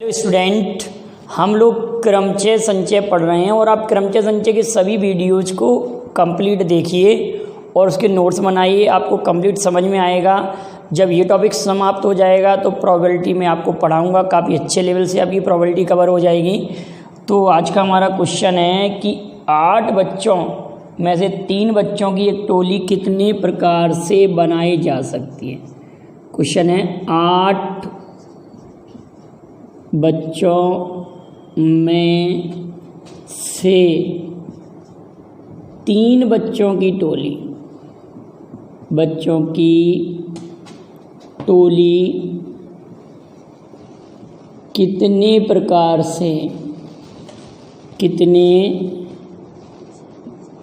Hello student, हम लोग क्रमचय संचय पढ़ रहे हैं और आप क्रमचय संचय के सभी वीडियोज़ को कंप्लीट देखिए और उसके नोट्स बनाइए। आपको कंप्लीट समझ में आएगा। जब ये टॉपिक समाप्त हो जाएगा तो प्रोबेबिलिटी में आपको पढ़ाऊंगा, काफ़ी अच्छे लेवल से आपकी प्रोबेबिलिटी कवर हो जाएगी। तो आज का हमारा क्वेश्चन है कि 8 बच्चों में से 3 बच्चों की एक टोली कितने प्रकार से बनाई जा सकती है। क्वेश्चन है 8 बच्चों में से 3 बच्चों की टोली कितने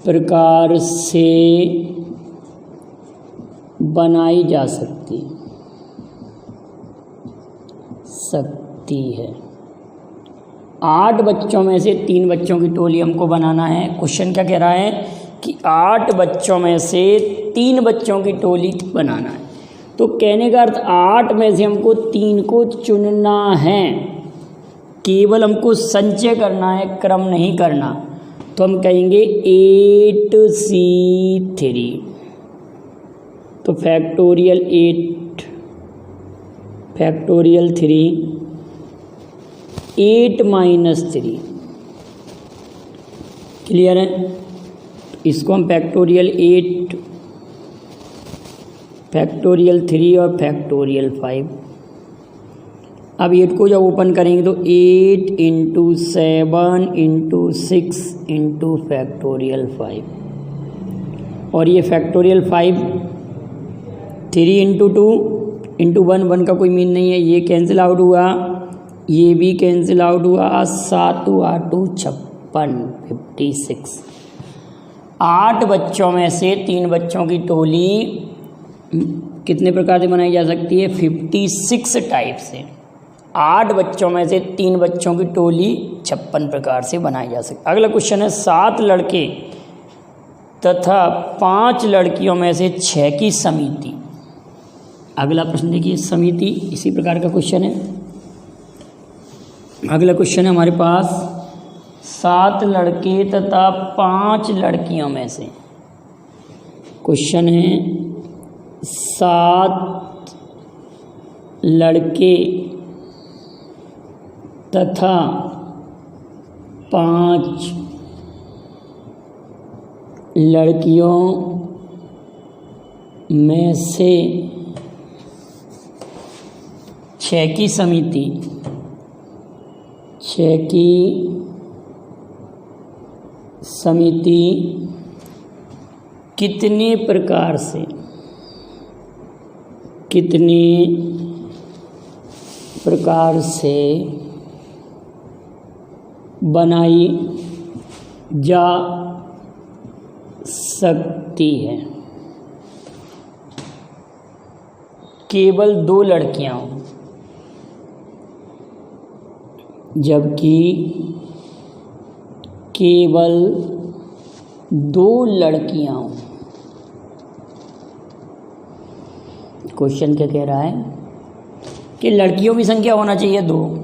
प्रकार से बनाई जा सकती है। 8 बच्चों में से 3 बच्चों की टोली हमको बनाना है। क्वेश्चन क्या कह रहा है कि 8 बच्चों में से 3 बच्चों की टोली बनाना है। तो कहने का अर्थ 8 में से हमको 3 को चुनना है, केवल हमको संचय करना है, क्रम नहीं करना। तो हम कहेंगे 8C3। तो फैक्टोरियल 8 फैक्टोरियल 3 8 - 3 क्लियर है। इसको हम फैक्टोरियल 8 फैक्टोरियल 3 और फैक्टोरियल 5। अब 8 को जब ओपन करेंगे तो 8 × 7 × 6 × फैक्टोरियल 5 और ये फैक्टोरियल 5 3 × 2 × 1 1 का कोई मीन नहीं है, ये कैंसिल आउट हुआ, ये भी कैंसिल आउट हुआ। 7 8 56 56। 8 बच्चों में से 3 बच्चों की टोली कितने प्रकार से बनाई जा सकती है? 56 टाइप से। 8 बच्चों में से 3 बच्चों की टोली 56 प्रकार से बनाई जा सकती है। अगला क्वेश्चन है 7 लड़के तथा 5 लड़कियों में से 6 की समिति। अगला प्रश्न देखिए, समिति इसी प्रकार का क्वेश्चन है। अगला क्वेश्चन है हमारे पास 7 लड़के तथा 5 लड़कियों में से। क्वेश्चन है 7 लड़के तथा 5 लड़कियों में से 6 की समिति कितने प्रकार से बनाई जा सकती है। केवल 2 लड़कियां हों, जबकि केवल 2 लड़कियां हों। क्वेश्चन क्या कह रहा है कि लड़कियों की संख्या होना चाहिए 2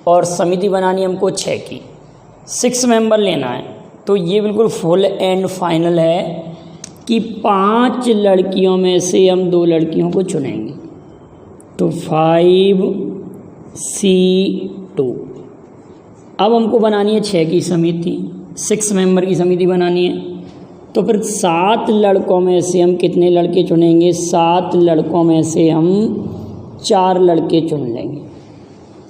और समिति बनानी हमको 6 की, 6 मेंबर लेना है। तो ये बिल्कुल फुल एंड फाइनल है कि 5 लड़कियों में से हम 2 लड़कियों को चुनेंगे। तो 5C2। अब हमको बनानी है 6 की समिति, 6 मेंबर की समिति बनानी है। तो फिर 7 लड़कों में से हम कितने लड़के चुनेंगे? 7 लड़कों में से हम 4 लड़के चुन लेंगे।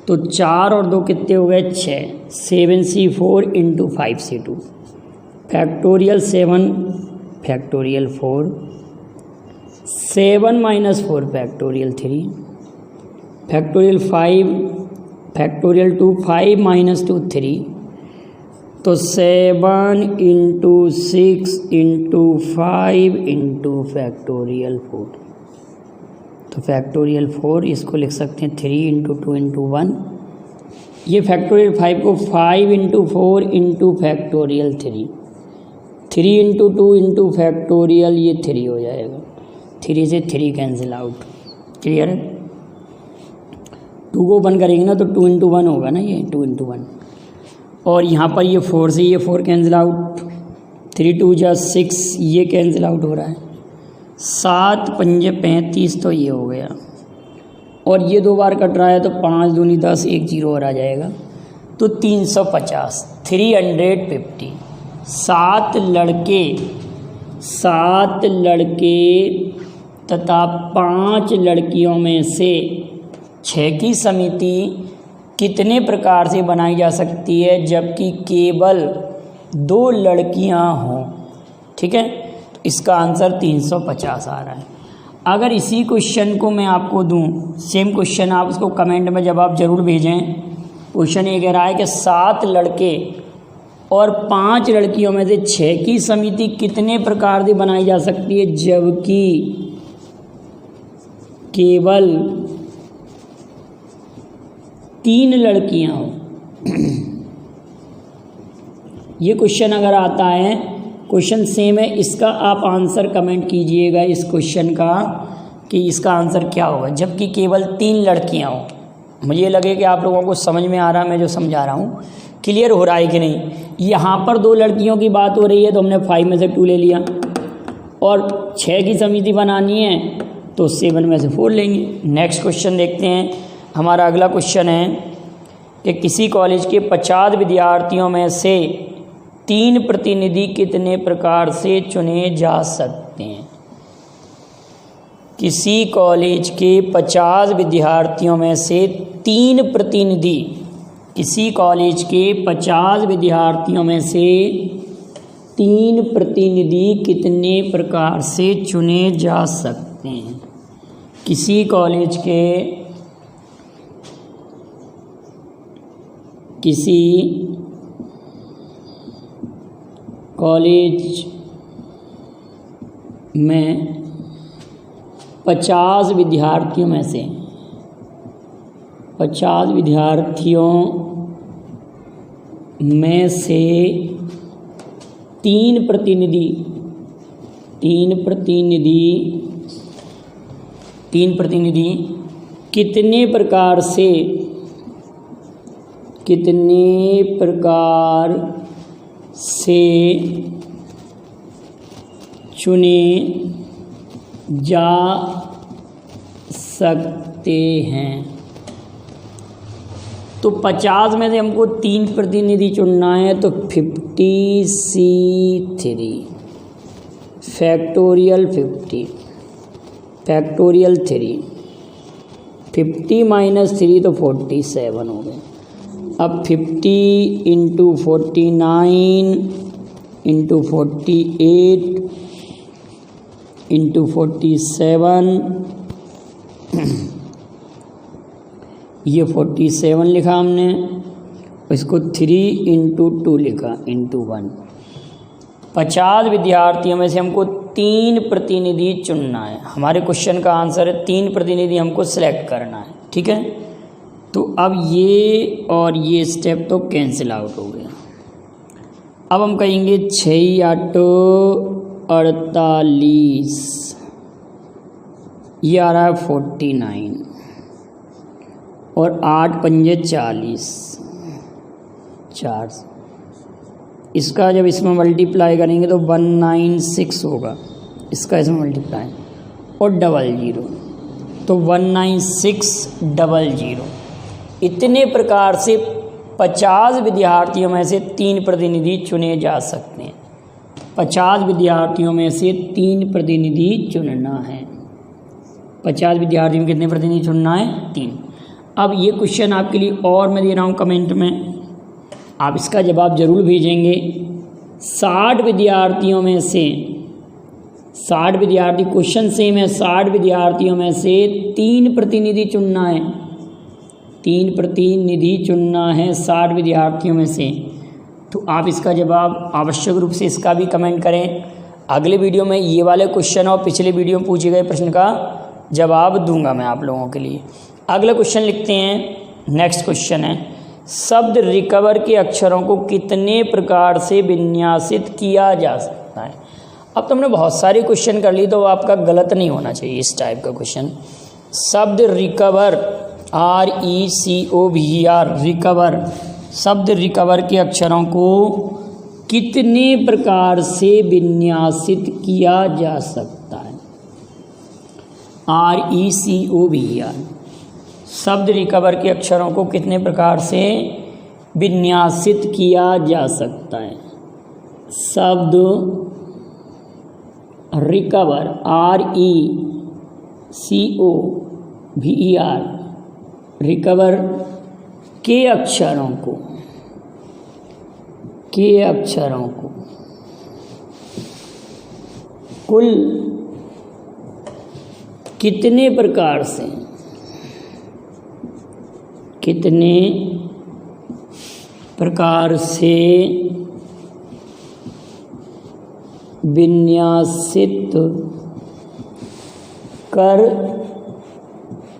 तो 4 और 2 कितने हो गए? 6। 7C4 × 5C2 factorial 7 factorial 4 7 - 4 factorial 3 factorial 5 factorial 2 5 - 2 3। तो 7 × 6 × 5 × फैक्टोरियल 4। तो फैक्टोरियल 4 इसको लिख सकते हैं 3 × 2 × 1। ये फैक्टोरियल 5 को 5 × 4 × फैक्टोरियल 3 3 × 2 × फैक्टोरियल, ये 3 हो जाएगा। 3 से 3 कैंसिल आउट। क्लियर है। 2 को ओपन करेंगे ना तो 2 × 1 होगा ना, ये 2 × 1, और यहाँ पर ये 4 से ये 4 कैंसिल आउट, 3 × 2 = 6, ये कैंसिल आउट हो रहा है, 7 × 5 = 35, तो ये हो गया, और ये 2 बार कट रहा है तो 5 × 2 = 10, 1 0 और आ जाएगा, तो 350, 350। 7 लड़के तथा 5 लड़कियों में से 6 की समिति कितने प्रकार से बनाई जा सकती है जबकि केवल 2 लड़कियां हों? ठीक है, तो इसका आंसर 350 आ रहा है। अगर इसी क्वेश्चन को मैं आपको दूं, सेम क्वेश्चन, आप उसको कमेंट में जवाब ज़रूर भेजें। क्वेश्चन ये कह रहा है कि 7 लड़के और 5 लड़कियों में से 6 की समिति कितने प्रकार से बनाई जा सकती है जबकि केवल 3 लड़कियां हों। ये क्वेश्चन अगर आता है, क्वेश्चन सेम है, इसका आप आंसर कमेंट कीजिएगा इस क्वेश्चन का कि इसका आंसर क्या होगा जबकि केवल 3 लड़कियां हों। मुझे लगे कि आप लोगों को समझ में आ रहा है मैं जो समझा रहा हूँ, क्लियर हो रहा है कि नहीं। यहाँ पर 2 लड़कियों की बात हो रही है तो हमने 5 में से 2 ले लिया, और 6 की समिति बनानी है तो 7 में से 4 लेंगे। नेक्स्ट क्वेश्चन देखते हैं। हमारा अगला क्वेश्चन है कि किसी कॉलेज के 50 विद्यार्थियों में से 3 प्रतिनिधि कितने प्रकार से चुने जा सकते हैं? किसी कॉलेज के 50 विद्यार्थियों में से 3 प्रतिनिधि, किसी कॉलेज के 50 विद्यार्थियों में से 3 प्रतिनिधि कितने प्रकार से चुने जा सकते हैं? किसी कॉलेज में 50 विद्यार्थियों में से 3 प्रतिनिधि कितने प्रकार से चुने जा सकते हैं? तो 50 में से हमको 3 प्रतिनिधि चुनना है, तो 50C3 फैक्टोरियल 50 फैक्टोरियल 3, 50 - 3 तो 47 हो गए। अब 50 × 49 × 48 × 47, ये 47 लिखा हमने, इसको 3 × 2 लिखा × 1। 50 विद्यार्थियों में से हमको 3 प्रतिनिधि चुनना है। हमारे क्वेश्चन का आंसर है 3 प्रतिनिधि हमको सिलेक्ट करना है। ठीक है, तो अब ये और ये स्टेप तो कैंसिल आउट हो गया। अब हम कहेंगे 6 × 8 = 48, ये आ रहा है 49, और 8 × 5 = 40, 4। इसका जब इसमें मल्टीप्लाई करेंगे तो 196 होगा, इसका इसमें मल्टीप्लाई, और 00, तो 19600। इतने प्रकार से 50 विद्यार्थियों में से 3 प्रतिनिधि चुने जा सकते हैं। 50 विद्यार्थियों में से 3 प्रतिनिधि चुनना है। 50 विद्यार्थियों में कितने प्रतिनिधि चुनना है? 3। अब ये क्वेश्चन आपके लिए और मैं दे रहा हूँ कमेंट में, आप इसका जवाब ज़रूर भेजेंगे। 60 विद्यार्थियों में से 60 विद्यार्थी, क्वेश्चन सेम है, 60 विद्यार्थियों में से 3 प्रतिनिधि चुनना है, 3 प्रतिनिधि चुनना है 60 विद्यार्थियों में से। तो आप इसका जवाब आवश्यक रूप से इसका भी कमेंट करें। अगले वीडियो में ये वाले क्वेश्चन और पिछले वीडियो में पूछे गए प्रश्न का जवाब दूंगा मैं आप लोगों के लिए। अगला क्वेश्चन लिखते हैं। नेक्स्ट क्वेश्चन है, शब्द रिकवर के अक्षरों को कितने प्रकार से विन्यासित किया जा सकता है? अब तो हमने बहुत सारे क्वेश्चन कर ली, तो आपका गलत नहीं होना चाहिए इस टाइप का क्वेश्चन। शब्द रिकवर RECOVER रिकवर, शब्द रिकवर के अक्षरों को कितने प्रकार से विन्यासित किया जा सकता है? RECOVER शब्द रिकवर के अक्षरों को कितने प्रकार से विन्यासित किया जा सकता है? शब्द रिकवर RECOVER रिकवर के अक्षरों को कुल कितने प्रकार से विन्यासित कर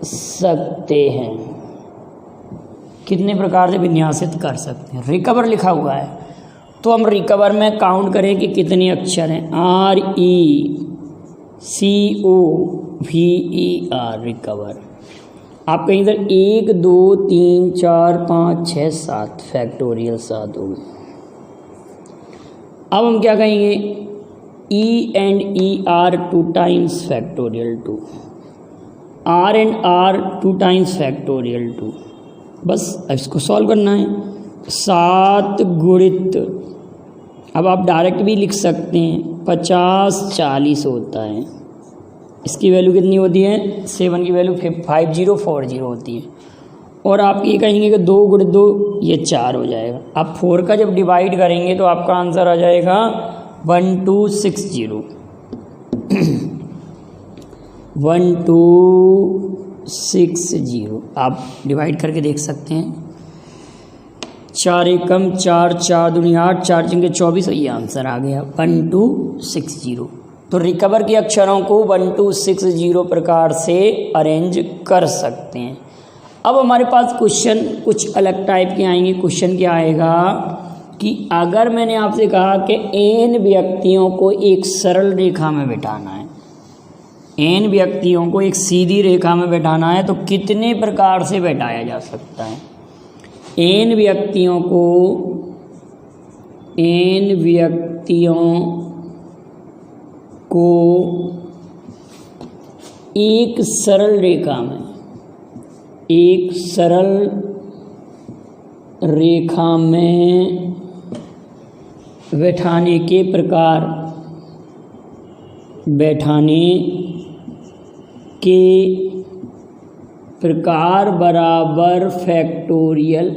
सकते हैं? कितने प्रकार से विन्यासित कर सकते हैं? रिकवर लिखा हुआ है तो हम रिकवर में काउंट करें कि कितने अक्षर हैं। RECOVER recover. आप कहीं इधर 1 2 3 4 5 6 7 फैक्टोरियल 7 हो गए। अब हम क्या कहेंगे? E and ER 2 times factorial 2, R and R 2 times factorial 2। बस इसको सॉल्व करना है। 7 गुणित, अब आप डायरेक्ट भी लिख सकते हैं, 50 40 होता है। इसकी वैल्यू कितनी होती है? 7 की वैल्यू 5040 होती है। और आप ये कहेंगे कि 2 गुणित 2 ये 4 हो जाएगा। आप 4 का जब डिवाइड करेंगे तो आपका आंसर आ जाएगा 1260 1260। आप डिवाइड करके देख सकते हैं। 4 एकम 4, 4 दूनी 8, 4 चिंगे 24, ये आंसर आ गया 1260। तो रिकवर के अक्षरों को 1260 प्रकार से अरेंज कर सकते हैं। अब हमारे पास क्वेश्चन कुछ अलग टाइप के आएंगे। क्वेश्चन क्या आएगा कि अगर मैंने आपसे कहा कि n व्यक्तियों को एक सरल रेखा में बिठाना है, n व्यक्तियों को एक सीधी रेखा में बैठाना है, तो कितने प्रकार से बैठाया जा सकता है? n व्यक्तियों को एक सरल रेखा में बैठाने के प्रकार बराबर फैक्टोरियल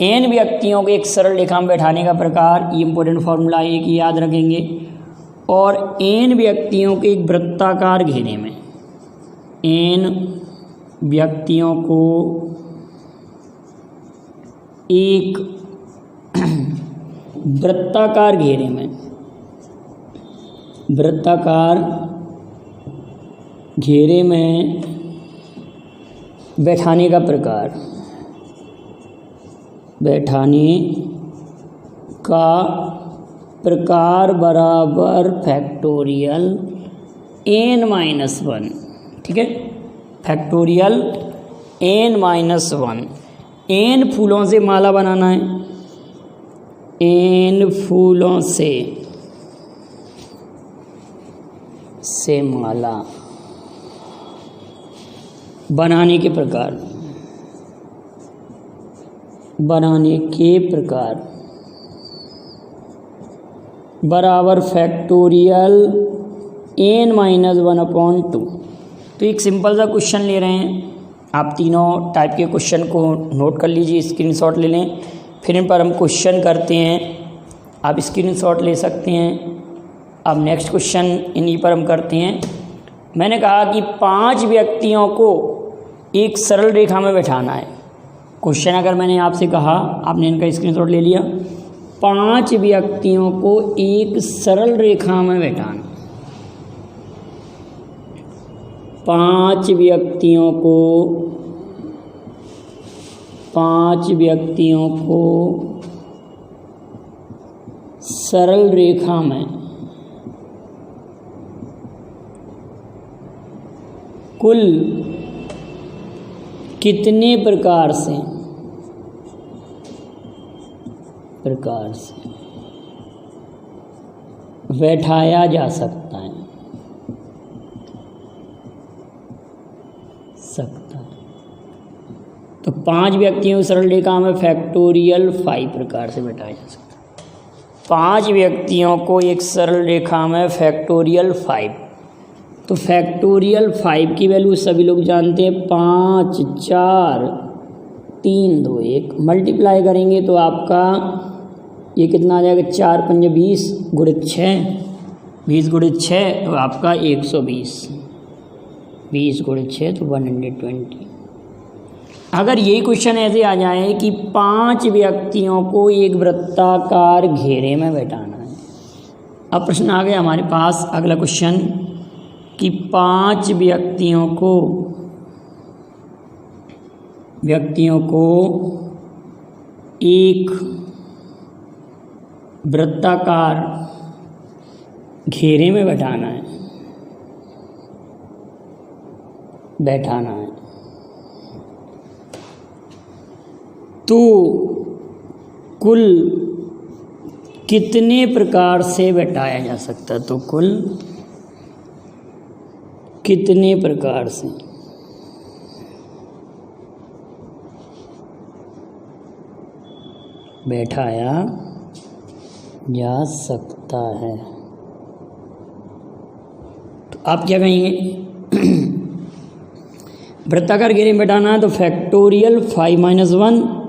n व्यक्तियों को एक सरल रेखा में बैठाने का प्रकार, ये इंपॉर्टेंट फॉर्मूला है कि याद रखेंगे। और n व्यक्तियों के एक वृत्ताकार घेरे में, n व्यक्तियों को एक वृत्ताकार घेरे में, बैठाने का प्रकार बराबर फैक्टोरियल n-1। ठीक है, फैक्टोरियल n-1। n फूलों से माला बनाना है, n फूलों से माला बनाने के प्रकार बराबर फैक्टोरियल n-1/2। तो एक सिंपल सा क्वेश्चन ले रहे हैं। आप तीनों टाइप के क्वेश्चन को नोट कर लीजिए, स्क्रीनशॉट ले लें, फिर इन पर हम क्वेश्चन करते हैं। आप स्क्रीनशॉट ले सकते हैं। अब नेक्स्ट क्वेश्चन इन्हीं पर हम करते हैं। मैंने कहा कि 5 व्यक्तियों को एक सरल रेखा में बैठाना है। क्वेश्चन अगर मैंने आपसे कहा, आपने इनका स्क्रीनशॉट ले लिया, 5 व्यक्तियों को एक सरल रेखा में बैठाना, 5 व्यक्तियों को सरल रेखा में कुल कितने प्रकार से बैठाया जा सकता है। तो 5 व्यक्तियों की सरल रेखा में फैक्टोरियल 5 प्रकार से बैठाया जा सकता है। 5 व्यक्तियों को एक सरल रेखा में फैक्टोरियल 5, तो फैक्टोरियल 5 की वैल्यू सभी लोग जानते हैं 5, 4, 3, 2, 1। मल्टीप्लाई करेंगे तो आपका ये कितना आ जाएगा, 4 पंजे 20 गुणित 6, 20 गुणित 6 तो आपका 120, 20 गुणित 6 तो 120। अगर यही क्वेश्चन ऐसे आ जाए कि 5 व्यक्तियों को एक वृत्ताकार घेरे में बैठाना है। अब प्रश्न आ गया हमारे पास अगला क्वेश्चन कि 5 व्यक्तियों को एक वृत्ताकार घेरे में बैठाना है। तो कुल कितने प्रकार से बैठाया जा सकता है? तो कुल कितने प्रकार से बैठाया जा सकता है? तो आप क्या कहेंगे? वृत्ताकार घेरे में बैठाना है तो फैक्टोरियल 5 - 1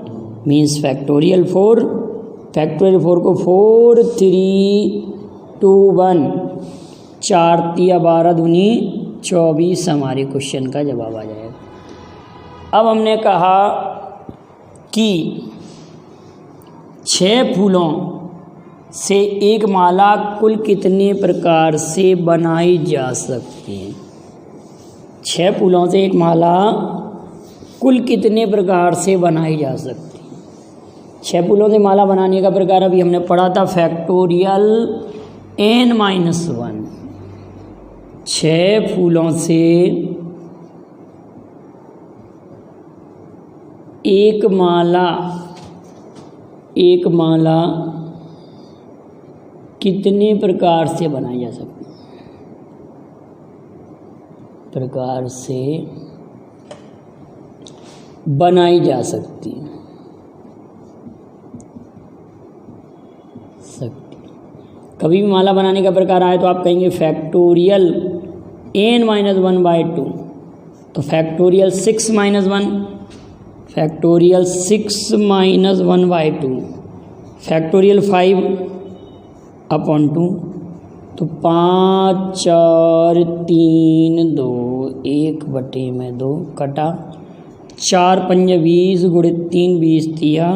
मीन्स फैक्टोरियल 4। फैक्टोरियल 4 को 4, 3, 2, 1, 4 तिया 12 दूनी 24 हमारे क्वेश्चन का जवाब आ जाएगा। अब हमने कहा कि 6 फूलों से एक माला कुल कितने प्रकार से बनाई जा सकती है? 6 फूलों से एक माला कुल कितने प्रकार से बनाई जा सकती है? 6 फूलों से माला बनाने का प्रकार अभी हमने पढ़ा था फैक्टोरियल n-1। 6 फूलों से एक माला कितने प्रकार से बनाई जा सकती है? प्रकार से बनाई जा सकती है। कभी भी माला बनाने का प्रकार आए तो आप कहेंगे फैक्टोरियल n-1/2। तो फैक्टोरियल 6 - 1, फैक्टोरियल 6 - 1/2, फैक्टोरियल 5/2। तो 5, 4, 3, 2, 1/2 कटा 4 पंजे 20 गुणित 3 20 तिया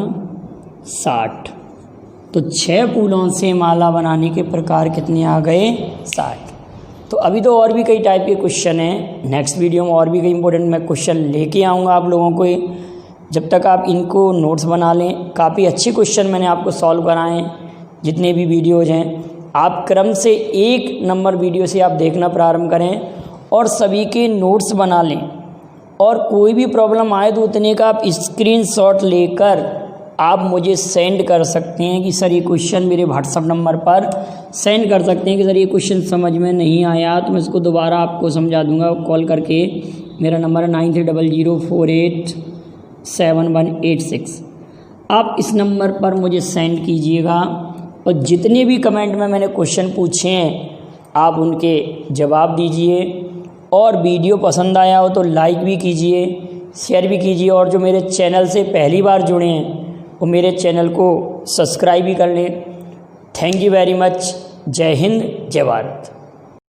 60। तो 6 फूलों से माला बनाने के प्रकार कितने आ गए? 60। तो अभी तो और भी कई टाइप के क्वेश्चन हैं। नेक्स्ट वीडियो में और भी कई इंपॉर्टेंट मैं क्वेश्चन लेके आऊँगा आप लोगों को। जब तक आप इनको नोट्स बना लें, काफ़ी अच्छे क्वेश्चन मैंने आपको सॉल्व कराएँ। जितने भी वीडियोज़ हैं आप क्रम से 1 नंबर वीडियो से आप देखना प्रारंभ करें और सभी के नोट्स बना लें। और कोई भी प्रॉब्लम आए तो उतने का आप स्क्रीनशॉट लेकर आप मुझे सेंड कर सकते हैं कि सर ये क्वेश्चन मेरे व्हाट्सअप नंबर पर सेंड कर सकते हैं कि सर ये क्वेश्चन समझ में नहीं आया तो मैं इसको दोबारा आपको समझा दूंगा कॉल करके। मेरा नंबर है 9300487186। आप इस नंबर पर मुझे सेंड कीजिएगा और जितने भी कमेंट में मैंने क्वेश्चन पूछे हैं आप उनके जवाब दीजिए। और वीडियो पसंद आया हो तो लाइक भी कीजिए, शेयर भी कीजिए। और जो मेरे चैनल से पहली बार जुड़े हैं वो मेरे चैनल को सब्सक्राइब भी कर लें। Thank you very much. जय हिंद, जय भारत।